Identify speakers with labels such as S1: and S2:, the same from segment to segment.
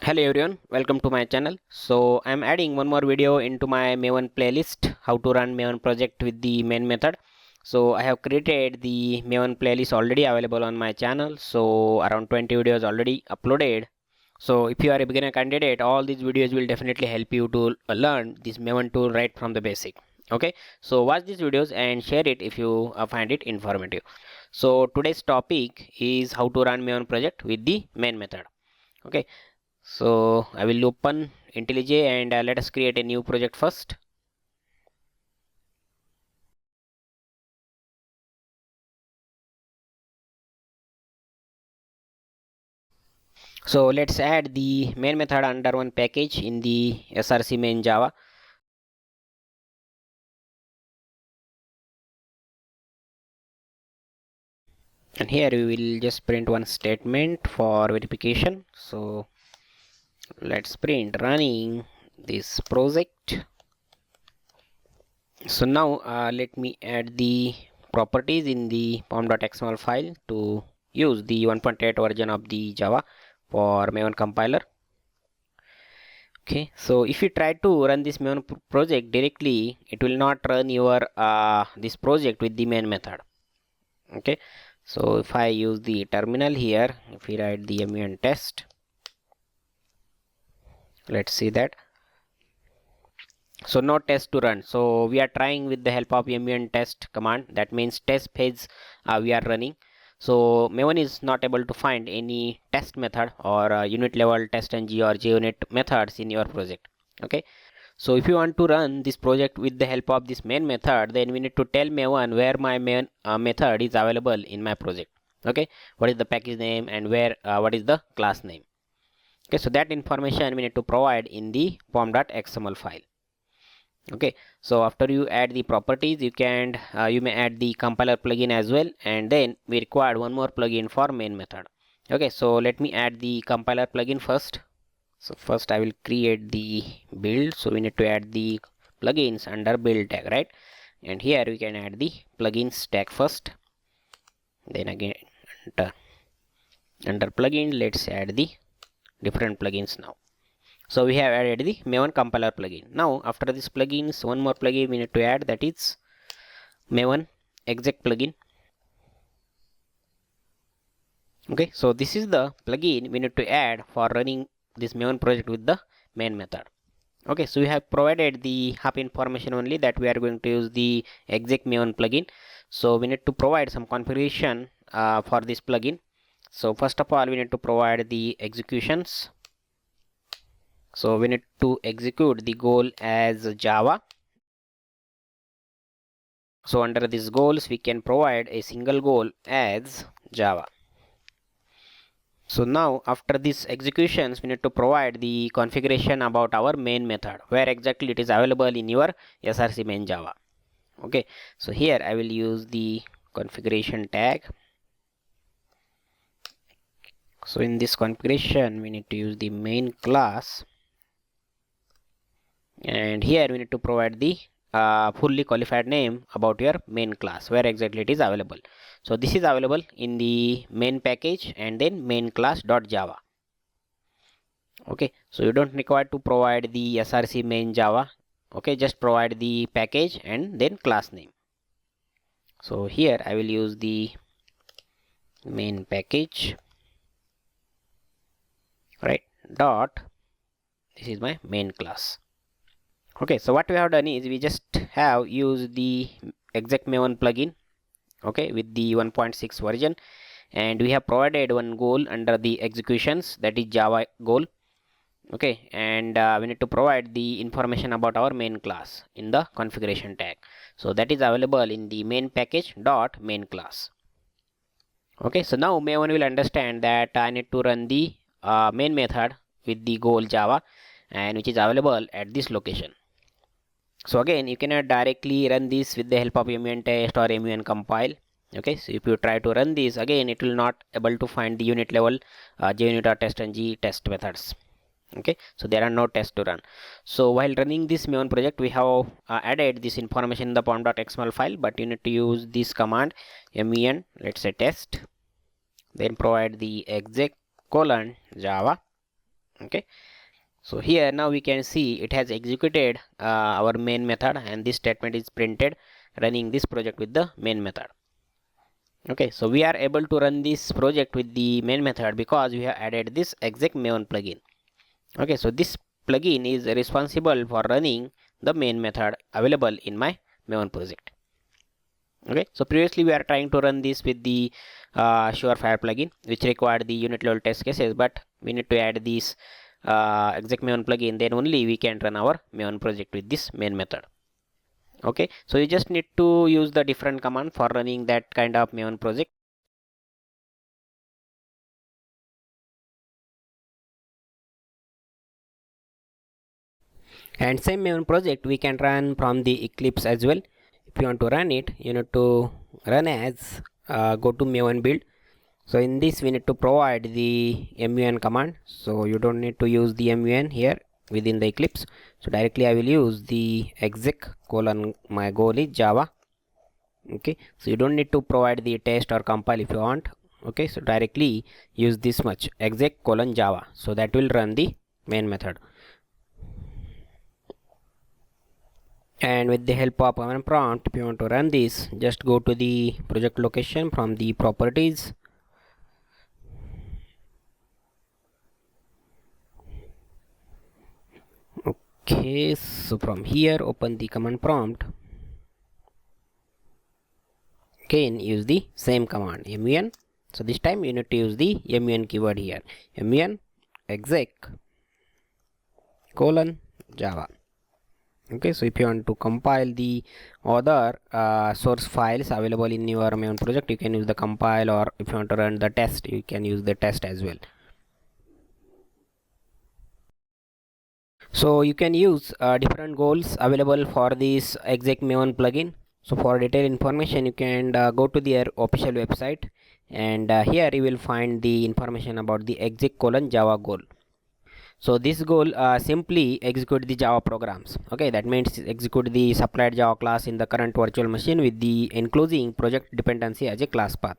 S1: Hello everyone, welcome to my channel. So I'm adding one more video into my Maven playlist, how to run Maven project with the main method. So I have created the Maven playlist already available on my channel. So around 20 videos already uploaded. So if you are a beginner candidate, all these videos will definitely help you to learn this Maven tool right from the basic. Okay, so watch these videos and share it if you find it informative. So today's topic is how to run Maven project with the main method. Okay, so I will open IntelliJ and let us create a new project first. So let's add the main method under one package in the src main Java. And here we will just print one statement for verification. So let's print running this project. So now let me add the properties in the pom.xml file to use the 1.8 version of the Java for Maven compiler. Okay, so if you try to run this main project directly, it will not run your this project with the main method. Okay, so if I use the terminal here, if we write the mun test, let's see that. So no test to run. So we are trying with the help of mun test command. That means test phase we are running. So Maven is not able to find any test method or unit level test ng or junit methods in your project. Okay, so if you want to run this project with the help of this main method, then we need to tell Maven where my main method is available in my project. Okay, what is the package name and where what is the class name. Okay, so that information we need to provide in the pom.xml file. Okay, so after you add the properties, you may add the compiler plugin as well, and then we require one more plugin for main method. Okay, so let me add the compiler plugin first. So first I will create the build. So we need to add the plugins under build tag, right? And here we can add the plugins tag first. Then again under plugin, let's add the different plugins now. So we have added the Maven compiler plugin. Now after this plugins, one more plugin we need to add, that is Maven exec plugin. Okay, so this is the plugin we need to add for running this Maven project with the main method. Okay, so we have provided the half information only, that we are going to use the exec Maven plugin. So we need to provide some configuration for this plugin. So first of all, we need to provide the executions. So we need to execute the goal as Java. So under these goals, we can provide a single goal as Java. So now after these executions, we need to provide the configuration about our main method, where exactly it is available in your src main Java. Okay, so here I will use the configuration tag. So in this configuration, we need to use the main class, and here we need to provide the fully qualified name about your main class, where exactly it is available. So this is available in the main package and then main class.java. Okay, so you don't require to provide the src main Java. Okay, just provide the package and then class name. So here I will use the main package, right, dot, this is my main class. Okay, so what we have done is we just have used the exec Maven plugin, okay, with the 1.6 version, and we have provided one goal under the executions, that is Java goal. Okay, and we need to provide the information about our main class in the configuration tag. So that is available in the main package dot main class. Okay, so now Maven will understand that I need to run the main method with the goal Java, and which is available at this location. So again, you cannot directly run this with the help of mun test or mun compile. Okay, so if you try to run this again, it will not able to find the unit level junit or test ng test methods. Okay, so there are no tests to run. So while running this Maven project, we have added this information in the pom.xml file, but you need to use this command mun, let's say test, then provide the exec colon Java. Okay, so here now we can see it has executed our main method, and this statement is printed running this project with the main method. Okay, so we are able to run this project with the main method because we have added this exec maven plugin. Okay, so this plugin is responsible for running the main method available in my maven project. Okay, so previously we are trying to run this with the surefire plugin, which required the unit level test cases, but we need to add this exec maven plugin, then only we can run our maven project with this main method. Okay, so you just need to use the different command for running that kind of maven project. And same maven project we can run from the Eclipse as well. If you want to run it, you need to run as go to maven build. So in this we need to provide the mun command, so you don't need to use the mun here within the Eclipse. So directly I will use the exec colon my goal is Java. Okay, so you don't need to provide the test or compile if you want. Okay, so directly use this much exec colon Java, so that will run the main method. And with the help of Maven prompt, if you want to run this, just go to the project location from the properties. Okay, so from here open the command prompt. Again use the same command mun. So this time you need to use the mun keyword here, mun exec colon Java. Okay, so if you want to compile the other source files available in your main project, you can use the compile, or if you want to run the test, you can use the test as well. So you can use different goals available for this exec maven plugin. So for detailed information, you can go to their official website, and here you will find the information about the exec colon Java goal. So this goal simply execute the Java programs. Okay, that means execute the supplied Java class in the current virtual machine with the including project dependency as a class path.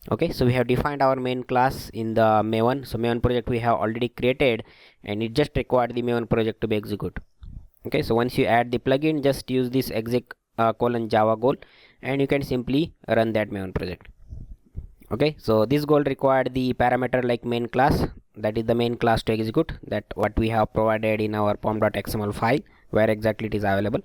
S1: Okay, so we have defined our main class in the maven. So maven project we have already created, and it just required the maven project to be executed. Okay, so once you add the plugin, just use this exec colon Java goal, and you can simply run that maven project. Okay, so this goal required the parameter like main class, that is the main class to execute, that what we have provided in our pom.xml file where exactly it is available.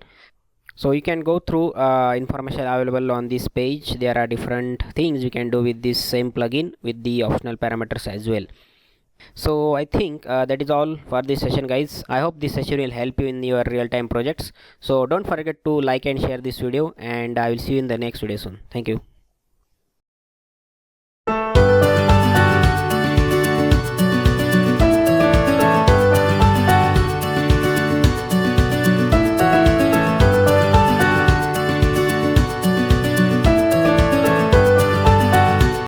S1: So you can go through information available on this page. There are different things you can do with this same plugin with the optional parameters as well. So I think that is all for this session, guys. I hope this session will help you in your real-time projects. So don't forget to like and share this video, and I will see you in the next video soon. Thank you.